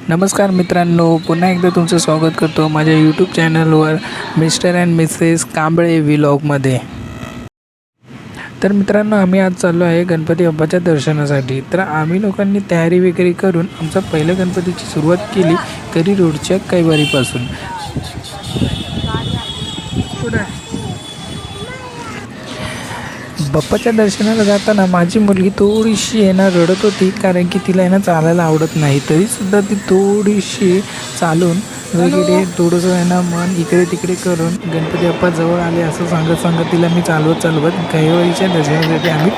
नमस्कार मित्रांनो, पुन्हा एकदा तुमचं स्वागत करतो माझ्या यूट्यूब चॅनलवर मिस्टर अँड मिसेस कांबळे व्लॉगमध्ये. तर मित्रांनो, आम्ही आज चाललो आहे गणपती बाप्पाच्या दर्शनासाठी. तर आम्ही लोकांनी तयारी वगैरे करून आमचा पहिल्या गणपतीची सुरुवात केली करी रोडच्या कैवारीपासून. बाप्पाच्या दर्शनाला जाताना माझी मुलगी थोडीशी रडत होती, कारण की तिला चालायला आवडत नाही. तरीसुद्धा ती थोडीशी चालून वगैरे थोडंसं मन इकडे तिकडे करून गणपती बाप्पा जवळ आले असं सांगत सांगत तिला मी चालवत कैवारीच्या दर्शनासाठी आम्ही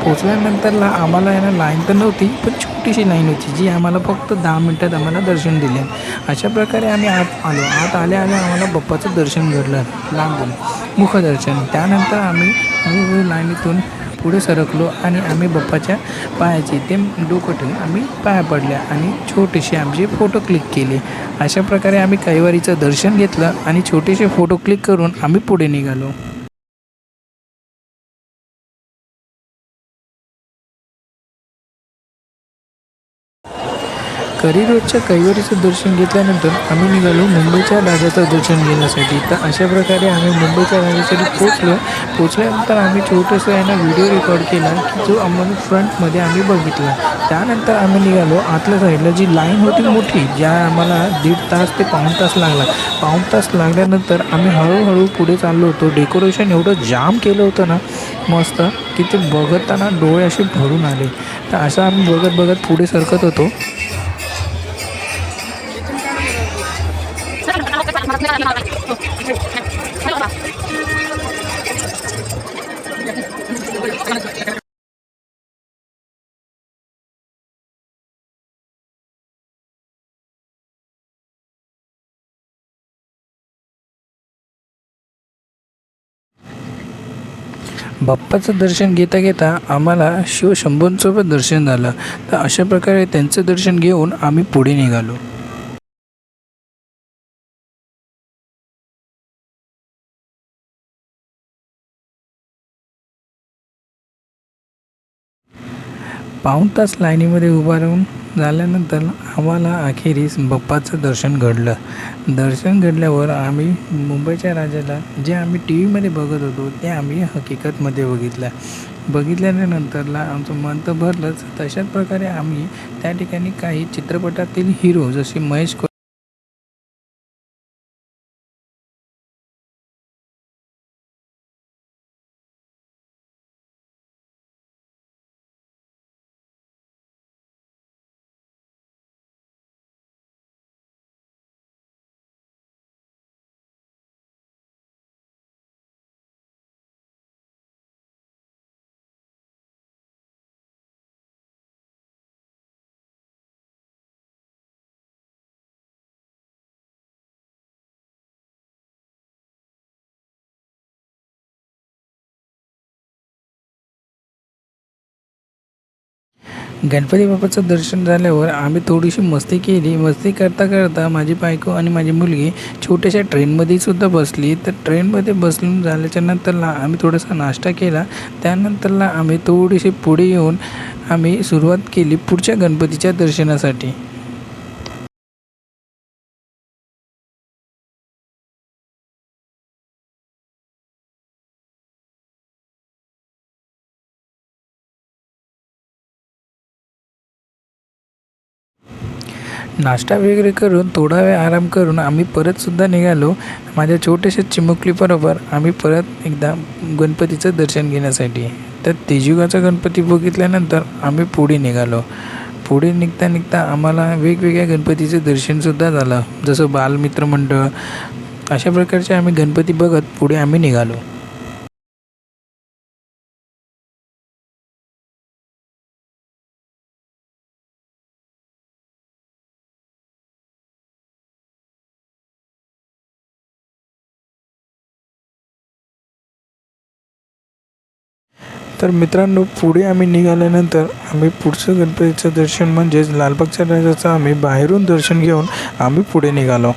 पोचल्यानंतरला आम्हाला लाईन तर नव्हती, पण छोटीशी लाईन होती जी आम्हाला फक्त 10 मिनटात आम्हाला दर्शन दिले. अशा प्रकारे आम्ही आत आलो. आत आल्या आम्हाला बाप्पाचं दर्शन घडलं लांबून, मुखदर्शन. त्यानंतर आम्ही लाईनीतून पुढे सरकलो आणि आम्ही बाप्पाच्या पायाची ते डोकं ठेवून आम्ही पाया पडल्या आणि छोटेसे आमचे फोटो क्लिक केले. अशा प्रकारे आम्ही कैवारीचं दर्शन घेतलं आणि छोटेसे फोटो क्लिक करून आम्ही पुढे निघालो. करी रोडच्या कैवारीचं दर्शन घेतल्यानंतर आम्ही निघालो मुंबईच्या राजाचं दर्शन घेण्यासाठी. तर अशा प्रकारे आम्ही मुंबईच्या राजासाठी पोचल्यानंतर आम्ही छोटंसं व्हिडिओ रेकॉर्ड केला की जो आम्हाला फ्रंटमध्ये आम्ही बघितला. त्यानंतर आम्ही निघालो आतल्या साईडला. जी लाईन होती मोठी, ज्या आम्हाला 1.5 तास ते पाऊण तास लागला. पाऊण तास लागल्यानंतर आम्ही हळूहळू पुढे चाललो होतो. डेकोरेशन एवढं जाम केलं होतं ना मस्त, की ते बघताना डोळे असे भरून आले. तर असं आम्ही बघत पुढे सरकत होतो. बाप्पाचं दर्शन घेता आम्हाला शिवशंभूंसोबत दर्शन झालं. तर अशा प्रकारे त्यांचं दर्शन घेऊन आम्ही पुढे निघालो. पाऊण तास लाईनीमध्ये उभा राहून झाल्यानंतर आम्हाला अखेरीस बाप्पाचं दर्शन घडलं. दर्शन घडल्यावर आम्ही मुंबईच्या राजाला जे आम्ही टी व्हीमध्ये बघत होतो ते आम्ही हकीकतमध्ये बघितल्यानंतरला आमचं मन तर भरलंच. तशाच प्रकारे आम्ही त्या ठिकाणी काही चित्रपटातील हिरो जसे महेश गणपती बाप्पाचं दर्शन झाल्यावर आम्ही थोडीशी मस्ती केली. मस्ती करता माझी बायको आणि माझी मुलगी छोट्याशा ट्रेनमध्ये सुद्धा बसली. तर ट्रेनमध्ये बसून झाल्याच्या नंतरला आम्ही थोडासा नाश्ता केला. त्यानंतरला आम्ही थोडीशी पुढे येऊन आम्ही सुरुवात केली पुढच्या गणपतीच्या दर्शनासाठी. नाश्ता वगैरे करून थोडा वेळ आराम करून आम्ही परतसुद्धा निघालो माझ्या छोट्याशा चिमुकलीबरोबर. आम्ही परत एकदा गणपतीचं दर्शन घेण्यासाठी. तर तेजुगाचा गणपती बघितल्यानंतर आम्ही पुढे निघालो. पुढे निघता आम्हाला वेगवेगळ्या गणपतीचं दर्शनसुद्धा झालं, जसं बालमित्र मंडळ. अशा प्रकारचे आम्ही गणपती बघत पुढे आम्ही निघालो. तर मित्रांनो, पुढे आम्ही निघाल्यानंतर आम्ही पुढचं गणपतीचं दर्शन म्हणजेच लालबागच्या राजाचं आम्ही बाहेरून दर्शन घेऊन आम्ही पुढे निघालो.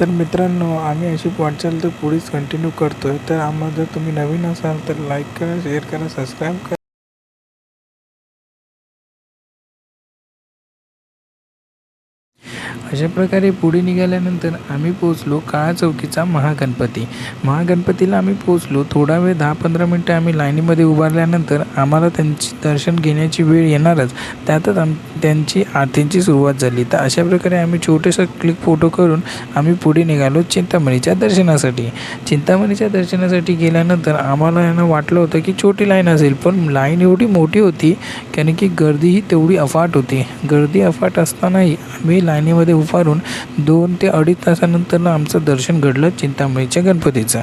तर मित्रांनो, आम्ही अशी वाटचाल तर पुढेच कंटिन्यू करतोय. तर आम्हाला जर तुम्ही नवीन असाल तर लाईक करा, शेअर करा, सबस्क्राईब करा. अशा प्रकारे पुढे निघाल्यानंतर आम्ही पोचलो काळा चौकीचा महागणपतीला आम्ही पोचलो. थोडा वेळ 10-15 मिनटं आम्ही लाईनीमध्ये उभारल्यानंतर आम्हाला त्यांची दर्शन घेण्याची वेळ येणारच, त्यातच त्यांची आरतीची सुरुवात झाली. तर अशा प्रकारे आम्ही छोटेसं क्लिक फोटो करून आम्ही पुढे निघालो चिंतामणीच्या दर्शनासाठी गेल्यानंतर आम्हाला वाटलं होतं की छोटी लाईन असेल, पण लाईन एवढी मोठी होती कारण की गर्दीही तेवढी अफाट होती. गर्दी अफाट असतानाही आम्ही लाईनीमध्ये उभारून 2 ते 2.5 तासानंतर आमचं दर्शन घडलं चिंतामणीच्या गणपतीचं.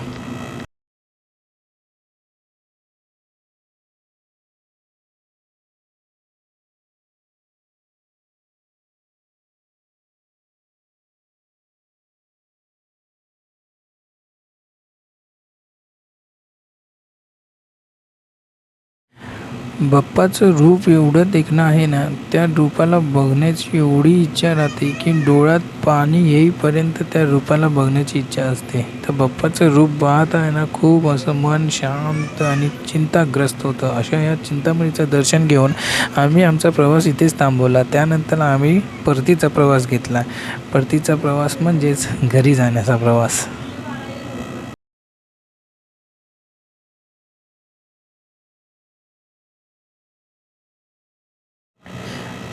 बाप्पाचं रूप एवढं देखणं आहे ना, त्या रूपाला बघण्याची एवढी इच्छा राहते की डोळ्यात पाणी येईपर्यंत त्या रूपाला बघण्याची इच्छा असते. तर बाप्पाचं रूप पाहत आहे ना, खूप असं मन शांत आणि चिंताग्रस्त होतं. अशा या चिंतामणीचं दर्शन घेऊन आम्ही आमचा प्रवास इथेच थांबवला. त्यानंतर आम्ही परतीचा प्रवास घेतला. परतीचा प्रवास म्हणजेच घरी जाण्याचा प्रवास.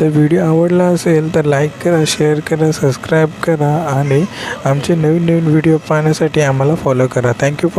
तर व्हिडिओ आवडला असेल तर लाईक करा, शेअर करा, सबस्क्राईब करा आणि आमचे नवीन व्हिडिओ पाहण्यासाठी आम्हाला फॉलो करा. Thank you for